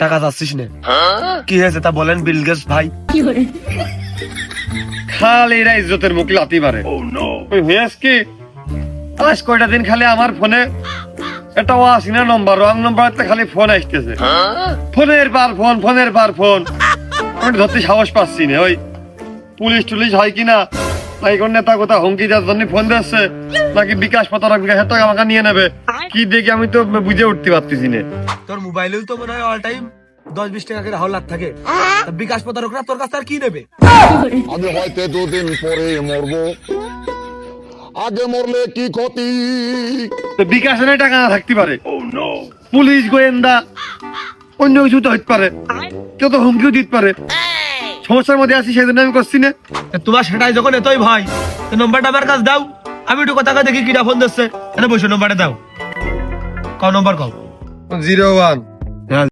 টাকা চাচ্ছিস না? কি হয়েছে তা বলেন বিল গেটস ভাই। খালি এরা ইজ্জতের মুখ লাতি মারে। ওই হয়েছ কি আজ কয়টা দিন খালি আমার ফোনে এটা আসিনা নম্বর রং নম্বর খালি ফোন আসতেছে, ফোনের পর ফোন। আমি ধরতে সাহস পাচ্ছি না। ওই পুলিশ টুলিশ হয় কিনা, নাকি কোন নেতা কোথা হুমকি দেওয়ার জন্য ফোন দিচ্ছে, নাকি বিকাশ টাকা আমাকে নিয়ে নেবে, কি দেখি আমি তো বুঝে উঠতে পারতেছি না। তোর মোবাইলেও তো মনে হয় অল টাইম 10-20 টাকা করে হাওলাত থাকে। তা বিকাশ প্রতারকরা তোর কাছে আর কি নেবে? আমি হয়তো 2 দিন পরে মরবো, আগে মরলে কি ক্ষতি? তো বিকাশে নাই টাকা না থাকতে পারে, পুলিশ গোয়েন্দা অন্য কিছু তো হতে পারে, কেউ তো হুমকিও দিতে পারে। সমস্যার মধ্যে আছি, সেই জন্য আমি করছি না। তোমার সেটাই যখন এতই ভয়, নম্বরটা আমার কাছে দাও, আমি একটু কথা দেখি কিটা ফোন দিচ্ছে। বসে নম্বরটা দাও, কও নম্বর কও। 01